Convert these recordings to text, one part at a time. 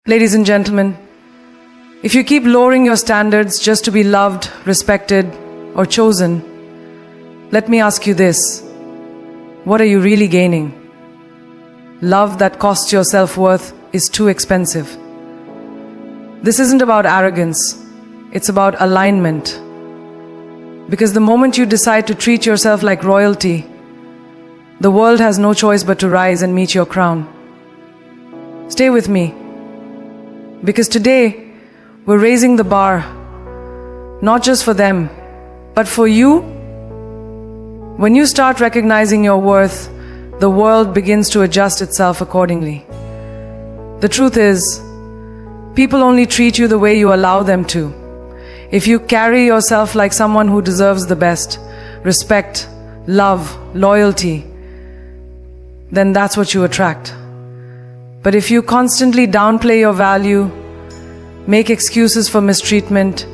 Ladies and gentlemen, if you keep lowering your standards just to be loved, respected, or chosen, let me ask you this. What are you really gaining? Love that costs your self-worth is too expensive. This isn't about arrogance. It's about alignment. Because the moment you decide to treat yourself like royalty, the world has no choice but to rise and meet your crown. Stay with me. Because today, we're raising the bar, not just for them, but for you. When you start recognizing your worth, the world begins to adjust itself accordingly. The truth is, people only treat you the way you allow them to. If you carry yourself like someone who deserves the best, respect, love, loyalty, then that's what you attract. But if you constantly downplay your value, make excuses for mistreatment,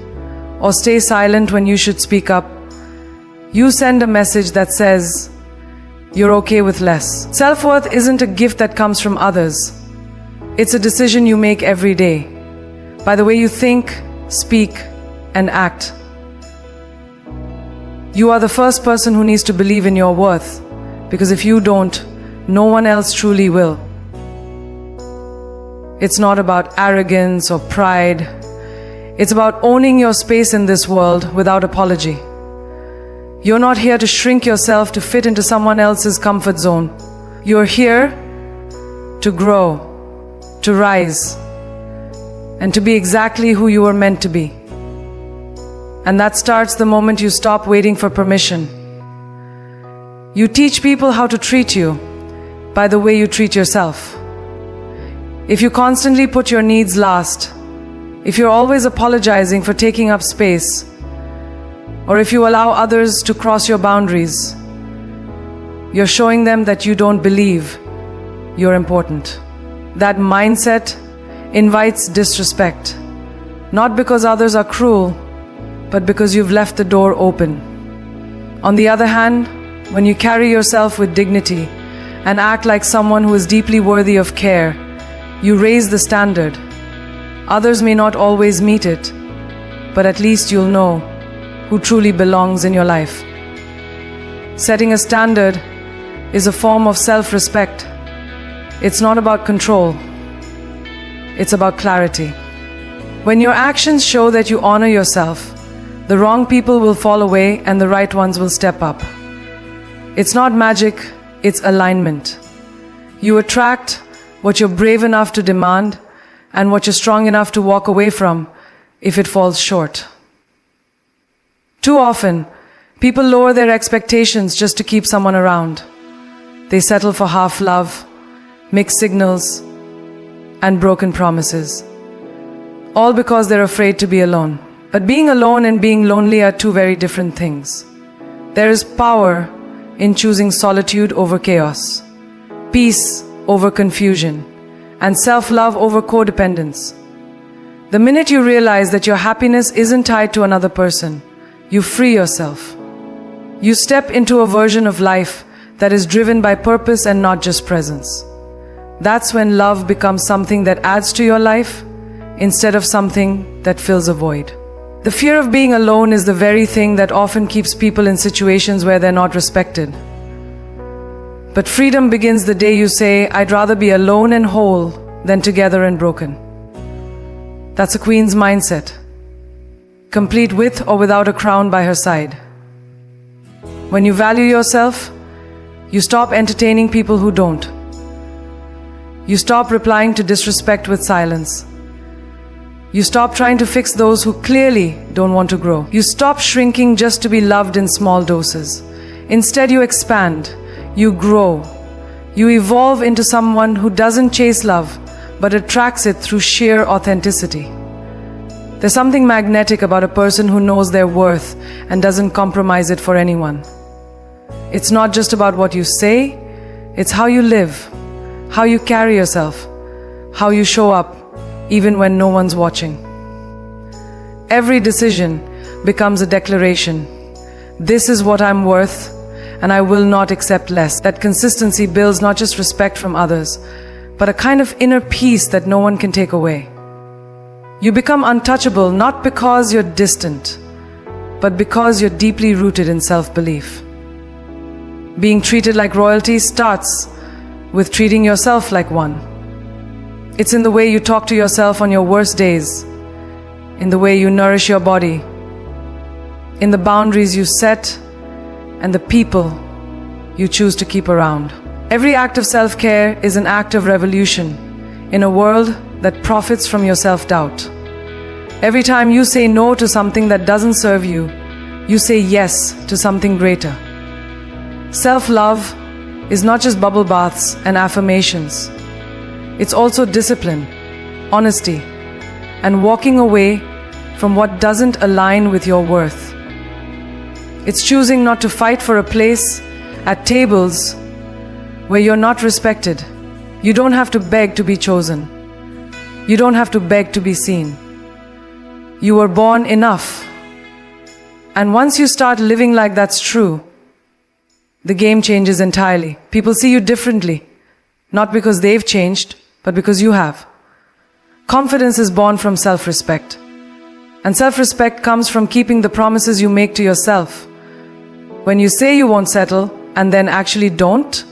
or stay silent when you should speak up, you send a message that says, you're okay with less. Self-worth isn't a gift that comes from others. It's a decision you make every day, by the way you think, speak, and act. You are the first person who needs to believe in your worth, because if you don't, no one else truly will. It's not about arrogance or pride. It's about owning your space in this world without apology. You're not here to shrink yourself to fit into someone else's comfort zone. You're here to grow, to rise, and to be exactly who you were meant to be. And that starts the moment you stop waiting for permission. You teach people how to treat you by the way you treat yourself. If you constantly put your needs last, if you're always apologizing for taking up space, or if you allow others to cross your boundaries, you're showing them that you don't believe you're important. That mindset invites disrespect, not because others are cruel, but because you've left the door open. On the other hand, when you carry yourself with dignity and act like someone who is deeply worthy of care, you raise the standard. Others may not always meet it, but at least you'll know who truly belongs in your life. Setting a standard is a form of self-respect. It's not about control. It's about clarity. When your actions show that you honor yourself, the wrong people will fall away and the right ones will step up. It's not magic, it's alignment. You attract what you're brave enough to demand and what you're strong enough to walk away from if it falls short. Too often, people lower their expectations just to keep someone around. They settle for half love, mixed signals, and broken promises. All because they're afraid to be alone. But being alone and being lonely are two very different things. There is power in choosing solitude over chaos, peace over confusion, and self-love over codependence. The minute you realize that your happiness isn't tied to another person, you free yourself. You step into a version of life that is driven by purpose and not just presence. That's when love becomes something that adds to your life instead of something that fills a void. The fear of being alone is the very thing that often keeps people in situations where they're not respected. But freedom begins the day you say, I'd rather be alone and whole than together and broken. That's a queen's mindset, complete with or without a crown by her side. When you value yourself, you stop entertaining people who don't. You stop replying to disrespect with silence. You stop trying to fix those who clearly don't want to grow. You stop shrinking just to be loved in small doses. Instead, you expand. You grow. You evolve into someone who doesn't chase love, but attracts it through sheer authenticity. There's something magnetic about a person who knows their worth and doesn't compromise it for anyone. It's not just about what you say, it's how you live, how you carry yourself, how you show up, even when no one's watching. Every decision becomes a declaration. This is what I'm worth, and I will not accept less. That consistency builds not just respect from others, but a kind of inner peace that no one can take away. You become untouchable not because you're distant, but because you're deeply rooted in self-belief. Being treated like royalty starts with treating yourself like one. It's in the way you talk to yourself on your worst days, in the way you nourish your body, in the boundaries you set, and the people you choose to keep around. Every act of self-care is an act of revolution in a world that profits from your self-doubt. Every time you say no to something that doesn't serve you, you say yes to something greater. Self-love is not just bubble baths and affirmations. It's also discipline, honesty, and walking away from what doesn't align with your worth. It's choosing not to fight for a place at tables where you're not respected. You don't have to beg to be chosen. You don't have to beg to be seen. You were born enough. And once you start living like that's true, the game changes entirely. People see you differently, not because they've changed, but because you have. Confidence is born from self-respect. And self-respect comes from keeping the promises you make to yourself. When you say you won't settle and then actually don't,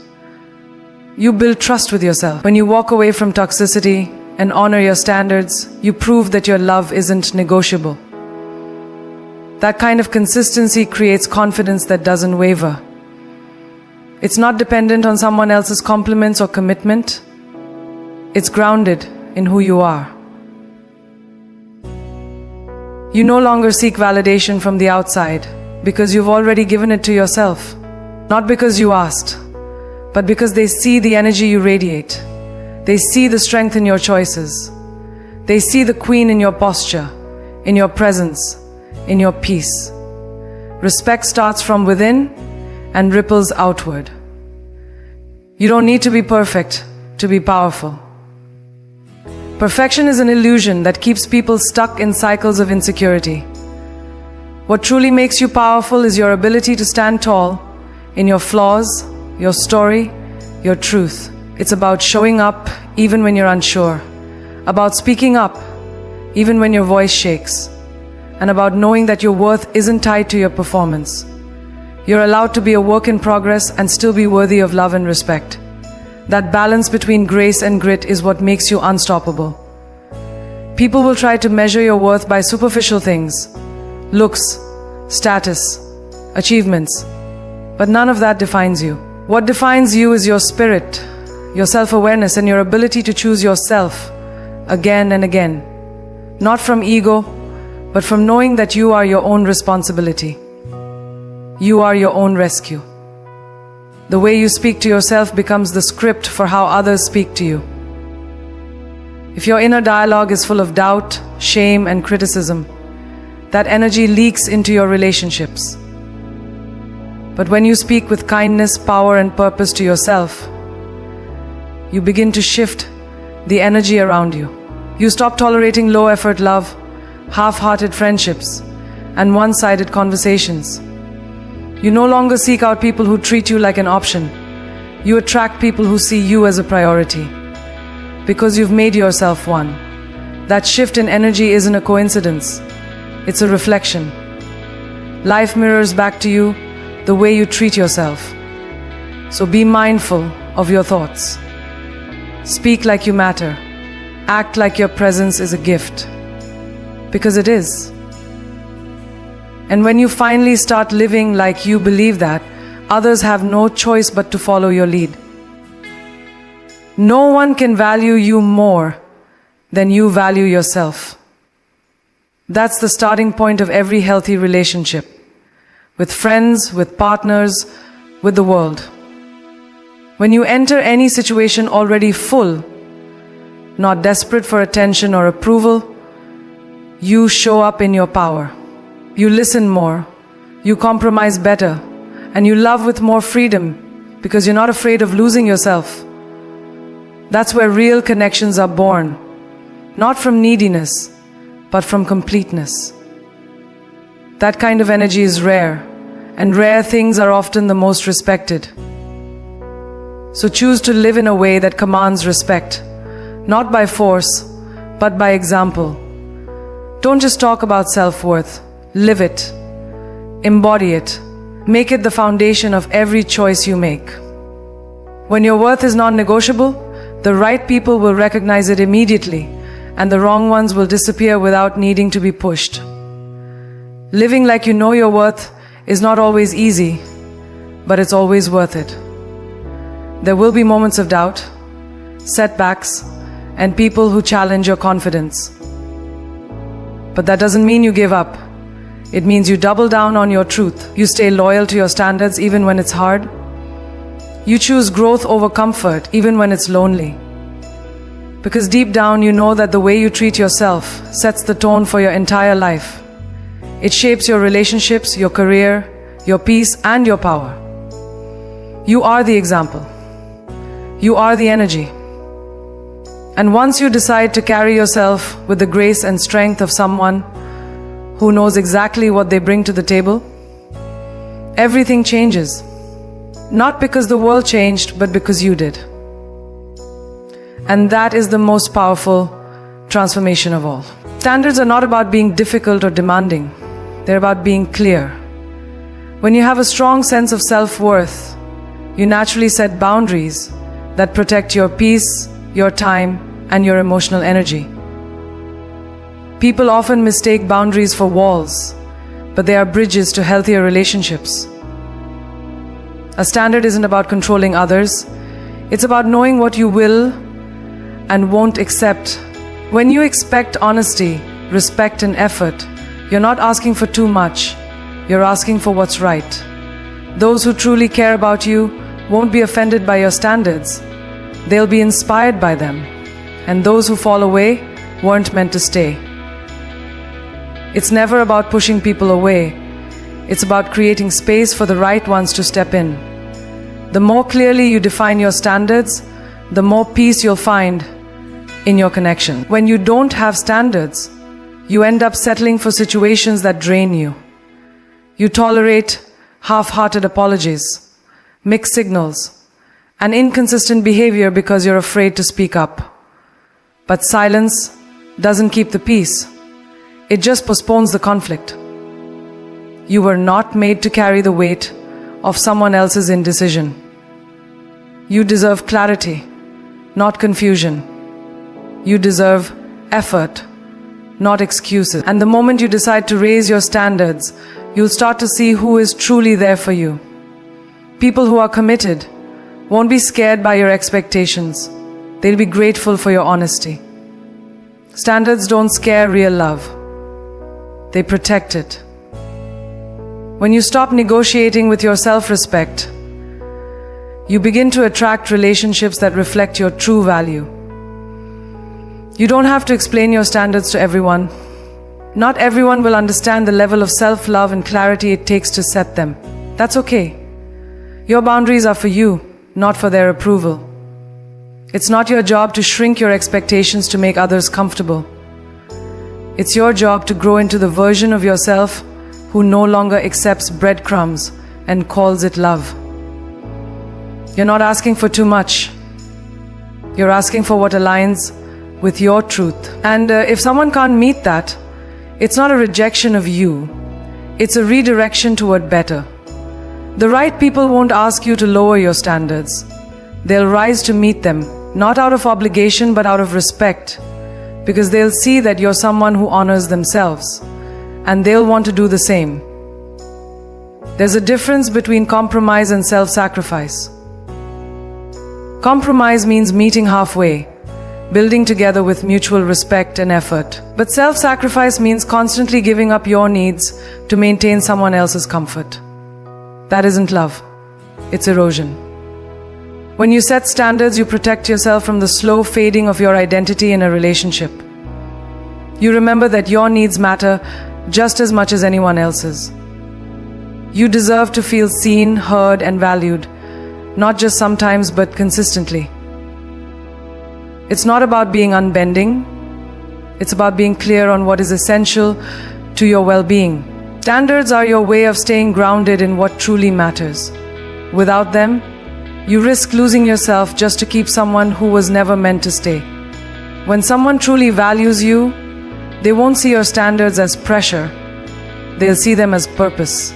you build trust with yourself. When you walk away from toxicity and honor your standards, you prove that your love isn't negotiable. That kind of consistency creates confidence that doesn't waver. It's not dependent on someone else's compliments or commitment. It's grounded in who you are. You no longer seek validation from the outside because you've already given it to yourself. Not because you asked, but because they see the energy you radiate. They see the strength in your choices. They see the queen in your posture, in your presence, in your peace. Respect starts from within and ripples outward. You don't need to be perfect to be powerful. Perfection is an illusion that keeps people stuck in cycles of insecurity. What truly makes you powerful is your ability to stand tall in your flaws, your story, your truth. It's about showing up even when you're unsure, about speaking up even when your voice shakes, and about knowing that your worth isn't tied to your performance. You're allowed to be a work in progress and still be worthy of love and respect. That balance between grace and grit is what makes you unstoppable. People will try to measure your worth by superficial things, looks, status, achievements, but none of that defines you. What defines you is your spirit, your self-awareness, and your ability to choose yourself again and again. Not from ego, but from knowing that you are your own responsibility. You are your own rescue. The way you speak to yourself becomes the script for how others speak to you. If your inner dialogue is full of doubt, shame, and criticism, that energy leaks into your relationships. But when you speak with kindness, power, and purpose to yourself, you begin to shift the energy around you. You stop tolerating low-effort love, half-hearted friendships, and one-sided conversations. You no longer seek out people who treat you like an option. You attract people who see you as a priority, because you've made yourself one. That shift in energy isn't a coincidence. It's a reflection. Life mirrors back to you the way you treat yourself. So be mindful of your thoughts. Speak like you matter. Act like your presence is a gift. Because it is. And when you finally start living like you believe that, others have no choice but to follow your lead. No one can value you more than you value yourself. That's the starting point of every healthy relationship. With friends, with partners, with the world. When you enter any situation already full, not desperate for attention or approval, you show up in your power. You listen more, you compromise better, and you love with more freedom because you're not afraid of losing yourself. That's where real connections are born, not from neediness, but from completeness. That kind of energy is rare, and rare things are often the most respected. So choose to live in a way that commands respect, not by force, but by example. Don't just talk about self-worth, live it, embody it, make it the foundation of every choice you make. When your worth is non-negotiable, the right people will recognize it immediately, and the wrong ones will disappear without needing to be pushed. Living like you know your worth is not always easy, but it's always worth it. There will be moments of doubt, setbacks, and people who challenge your confidence. But that doesn't mean you give up. It means you double down on your truth. You stay loyal to your standards even when it's hard. You choose growth over comfort even when it's lonely. Because deep down you know that the way you treat yourself sets the tone for your entire life. It shapes your relationships, your career, your peace, and your power. You are the example. You are the energy. And once you decide to carry yourself with the grace and strength of someone who knows exactly what they bring to the table, everything changes. Not because the world changed, but because you did. And that is the most powerful transformation of all. Standards are not about being difficult or demanding. They're about being clear. When you have a strong sense of self-worth, you naturally set boundaries that protect your peace, your time, and your emotional energy. People often mistake boundaries for walls, but they are bridges to healthier relationships. A standard isn't about controlling others. It's about knowing what you will and won't accept. When you expect honesty, respect, and effort, you're not asking for too much. You're asking for what's right. Those who truly care about you won't be offended by your standards. They'll be inspired by them. And those who fall away weren't meant to stay. It's never about pushing people away. It's about creating space for the right ones to step in. The more clearly you define your standards, the more peace you'll find in your connection. When you don't have standards, you end up settling for situations that drain you. You tolerate half-hearted apologies, mixed signals, and inconsistent behavior because you're afraid to speak up. But silence doesn't keep the peace. It just postpones the conflict. You were not made to carry the weight of someone else's indecision. You deserve clarity, not confusion. You deserve effort, not excuses. And the moment you decide to raise your standards, you'll start to see who is truly there for you. People who are committed won't be scared by your expectations. They'll be grateful for your honesty. Standards don't scare real love. They protect it. When you stop negotiating with your self-respect, you begin to attract relationships that reflect your true value. You don't have to explain your standards to everyone. Not everyone will understand the level of self-love and clarity it takes to set them. That's okay. Your boundaries are for you, not for their approval. It's not your job to shrink your expectations to make others comfortable. It's your job to grow into the version of yourself who no longer accepts breadcrumbs and calls it love. You're not asking for too much. You're asking for what aligns with your truth. And if someone can't meet that, it's not a rejection of you. It's a redirection toward better. The right people won't ask you to lower your standards. They'll rise to meet them, not out of obligation but out of respect, because they'll see that you're someone who honors themselves, and they'll want to do the same. There's a difference between compromise and self-sacrifice. Compromise means meeting halfway, building together with mutual respect and effort. But self-sacrifice means constantly giving up your needs to maintain someone else's comfort. That isn't love. It's erosion. When you set standards, you protect yourself from the slow fading of your identity in a relationship. You remember that your needs matter just as much as anyone else's. You deserve to feel seen, heard, and valued, not just sometimes but consistently. It's not about being unbending. It's about being clear on what is essential to your well-being. Standards are your way of staying grounded in what truly matters. Without them, You risk losing yourself just to keep someone who was never meant to stay. When someone truly values you, they won't see your standards as pressure. They'll see them as purpose.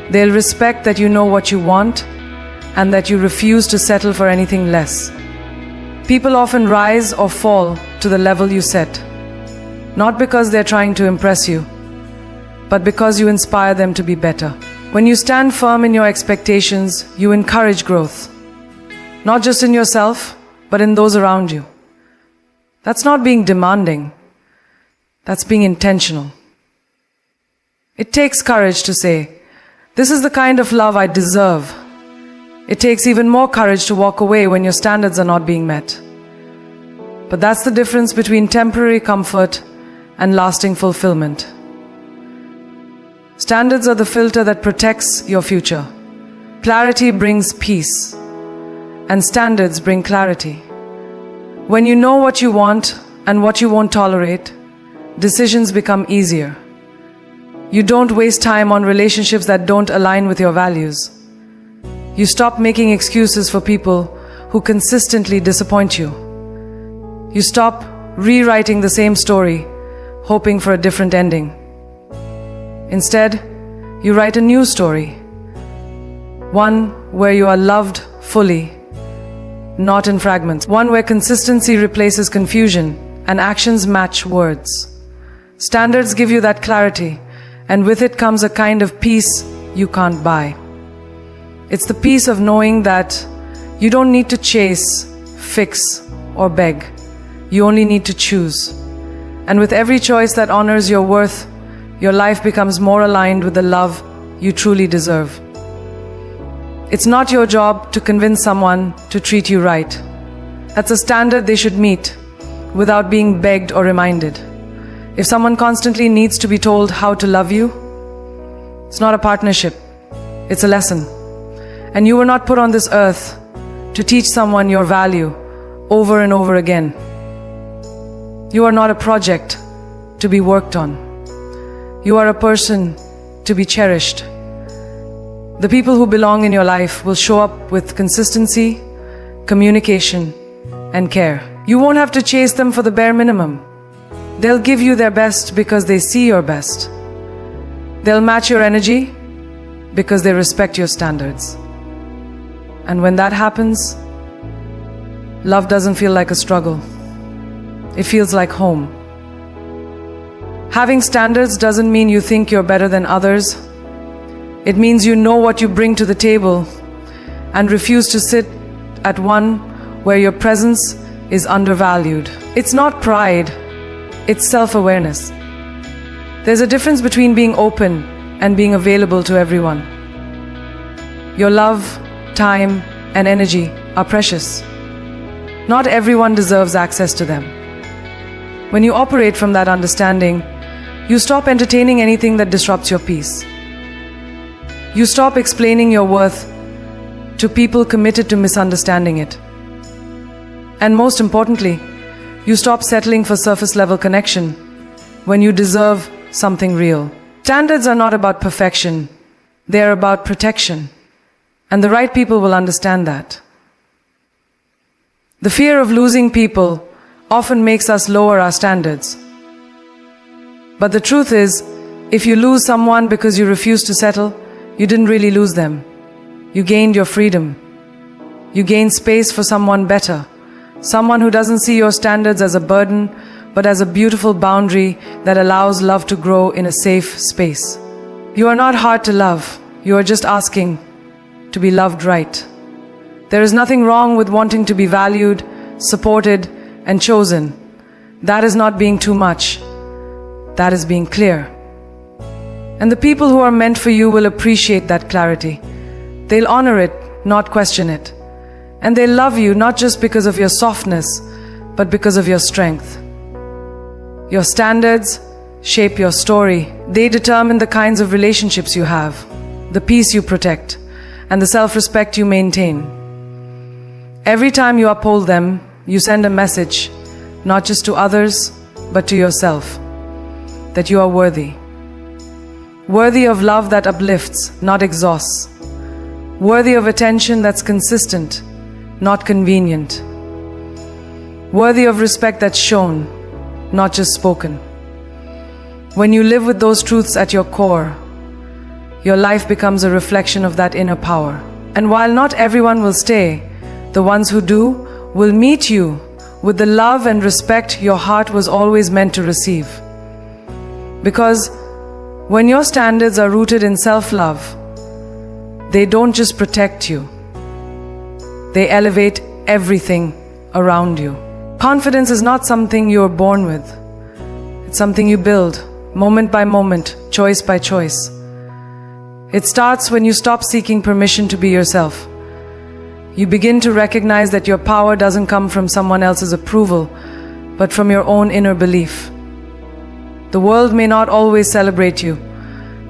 They'll respect that you know what you want and that you refuse to settle for anything less. People often rise or fall to the level you set, not because they're trying to impress you, but because you inspire them to be better. When you stand firm in your expectations, you encourage growth, not just in yourself, but in those around you. That's not being demanding. That's being intentional. It takes courage to say, "This is the kind of love I deserve." It takes even more courage to walk away when your standards are not being met. But that's the difference between temporary comfort and lasting fulfillment. Standards are the filter that protects your future. Clarity brings peace, and standards bring clarity. When you know what you want and what you won't tolerate, decisions become easier. You don't waste time on relationships that don't align with your values. You stop making excuses for people who consistently disappoint you. You stop rewriting the same story, hoping for a different ending. Instead, you write a new story, one where you are loved fully, not in fragments, one where consistency replaces confusion and actions match words. Standards give you that clarity, and with it comes a kind of peace you can't buy. It's the peace of knowing that you don't need to chase, fix, or beg. You only need to choose. And with every choice that honors your worth, your life becomes more aligned with the love you truly deserve. It's not your job to convince someone to treat you right. That's a standard they should meet without being begged or reminded. If someone constantly needs to be told how to love you, it's not a partnership, it's a lesson. And you were not put on this earth to teach someone your value over and over again. You are not a project to be worked on. You are a person to be cherished. The people who belong in your life will show up with consistency, communication, and care. You won't have to chase them for the bare minimum. They'll give you their best because they see your best. They'll match your energy because they respect your standards. And when that happens, love doesn't feel like a struggle. It feels like home. Having standards doesn't mean you think you're better than others. It means you know what you bring to the table and refuse to sit at one where your presence is undervalued. It's not pride, it's self-awareness. There's a difference between being open and being available to everyone. Your love, time, and energy are precious. Not everyone deserves access to them. When you operate from that understanding, you stop entertaining anything that disrupts your peace. You stop explaining your worth to people committed to misunderstanding it. And most importantly, you stop settling for surface-level connection when you deserve something real. Standards are not about perfection. They are about protection. And the right people will understand that. The fear of losing people often makes us lower our standards. But the truth is, if you lose someone because you refuse to settle, you didn't really lose them. You gained your freedom. You gained space for someone better. Someone who doesn't see your standards as a burden, but as a beautiful boundary that allows love to grow in a safe space. You are not hard to love. You are just asking to be loved right. There is nothing wrong with wanting to be valued, supported, and chosen. That is not being too much. That is being clear. And the people who are meant for you will appreciate that clarity. They'll honor it, not question it. And they'll love you not just because of your softness, but because of your strength. Your standards shape your story. They determine the kinds of relationships you have, the peace you protect, and the self-respect you maintain. Every time you uphold them, you send a message, not just to others, but to yourself, that you are worthy. Worthy of love that uplifts, not exhausts. worthy of attention that's consistent, not convenient, worthy of respect that's shown, not just spoken. When you live with those truths at your core, your life becomes a reflection of that inner power. And while not everyone will stay, the ones who do will meet you with the love and respect your heart was always meant to receive. Because when your standards are rooted in self-love, they don't just protect you, they elevate everything around you. Confidence is not something you're born with. It's something you build, moment by moment, choice by choice. It starts when you stop seeking permission to be yourself. You begin to recognize that your power doesn't come from someone else's approval, but from your own inner belief. The world may not always celebrate you,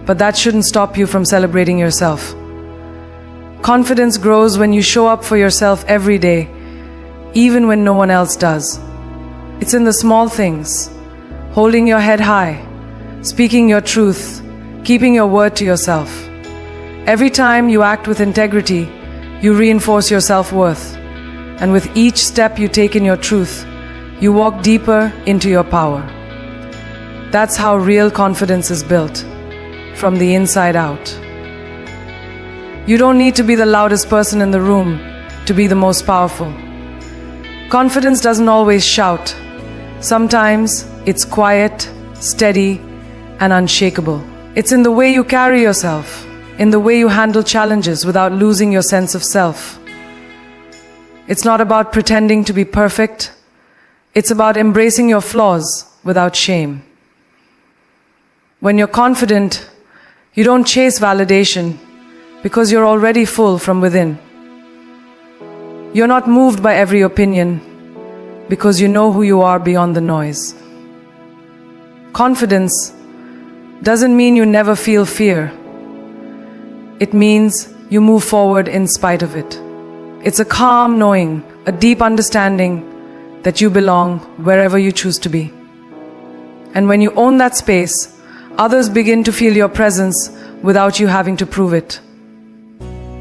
but that shouldn't stop you from celebrating yourself. Confidence grows when you show up for yourself every day, even when no one else does. It's in the small things, holding your head high, speaking your truth, keeping your word to yourself. Every time you act with integrity, you reinforce your self-worth. And with each step you take in your truth, you walk deeper into your power. That's how real confidence is built, from the inside out. You don't need to be the loudest person in the room to be the most powerful. Confidence doesn't always shout. Sometimes it's quiet, steady, and unshakable. It's in the way you carry yourself, in the way you handle challenges without losing your sense of self. It's not about pretending to be perfect. It's about embracing your flaws without shame. When you're confident, you don't chase validation because you're already full from within. You're not moved by every opinion because you know who you are beyond the noise. Confidence doesn't mean you never feel fear. It means you move forward in spite of it. It's a calm knowing, a deep understanding that you belong wherever you choose to be. And when you own that space, others begin to feel your presence without you having to prove it.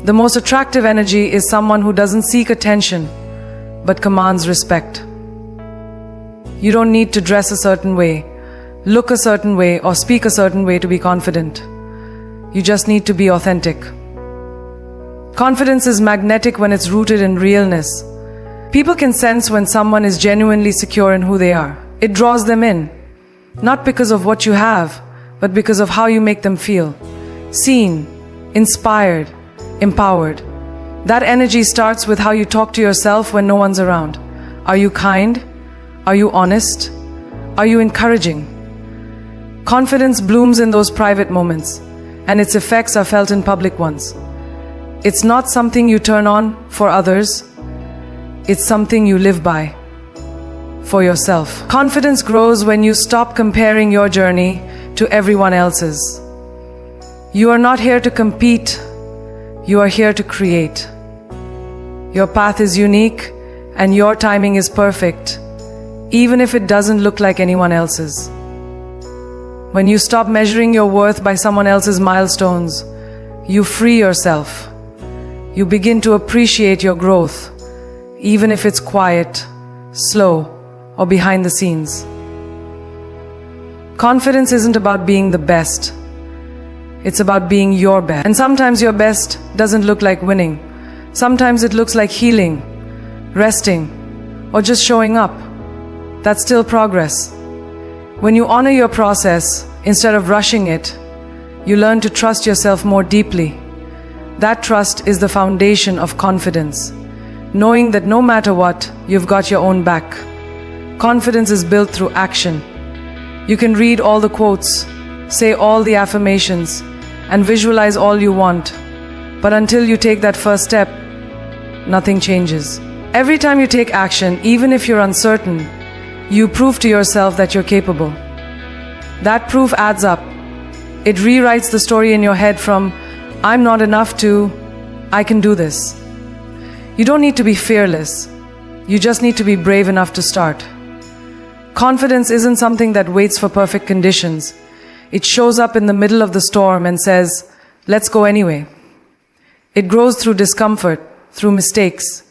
The most attractive energy is someone who doesn't seek attention, but commands respect. You don't need to dress a certain way, look a certain way, or speak a certain way to be confident. You just need to be authentic. Confidence is magnetic when it's rooted in realness. People can sense when someone is genuinely secure in who they are. It draws them in, not because of what you have, but because of how you make them feel. Seen, inspired, empowered. That energy starts with how you talk to yourself when no one's around. Are you kind? Are you honest? Are you encouraging? Confidence blooms in those private moments, and its effects are felt in public ones. It's not something you turn on for others. It's something you live by for yourself. Confidence grows when you stop comparing your journey to everyone else's. You are not here to compete. You are here to create. Your path is unique and your timing is perfect, even if it doesn't look like anyone else's. When you stop measuring your worth by someone else's milestones, you free yourself. You begin to appreciate your growth, even if it's quiet, slow, or behind the scenes. Confidence isn't about being the best. It's about being your best. And sometimes your best doesn't look like winning. Sometimes it looks like healing, resting, or just showing up. That's still progress. When you honor your process instead of rushing it, you learn to trust yourself more deeply. That trust is the foundation of confidence, knowing that no matter what, you've got your own back. Confidence is built through action. You can read all the quotes, say all the affirmations, and visualize all you want, but until you take that first step, nothing changes. Every time you take action, even if you're uncertain, you prove to yourself that you're capable. That proof adds up. It rewrites the story in your head from, I'm not enough to, I can do this. You don't need to be fearless. You just need to be brave enough to start. Confidence isn't something that waits for perfect conditions. It shows up in the middle of the storm and says, let's go anyway. It grows through discomfort, through mistakes,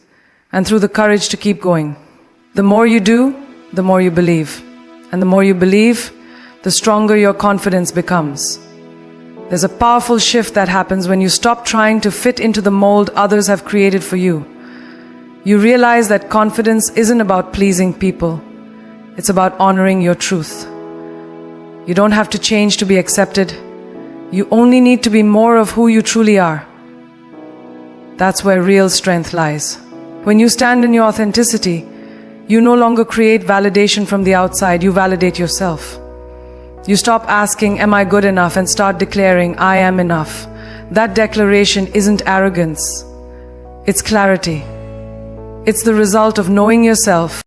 and through the courage to keep going. The more you do, the more you believe. And the more you believe, the stronger your confidence becomes. There's a powerful shift that happens when you stop trying to fit into the mold others have created for you. You realize that confidence isn't about pleasing people. It's about honoring your truth. You don't have to change to be accepted. You only need to be more of who you truly are. That's where real strength lies. When you stand in your authenticity, you no longer create validation from the outside, you validate yourself. You stop asking, am I good enough, and start declaring, I am enough. That declaration isn't arrogance. It's clarity. It's the result of knowing yourself,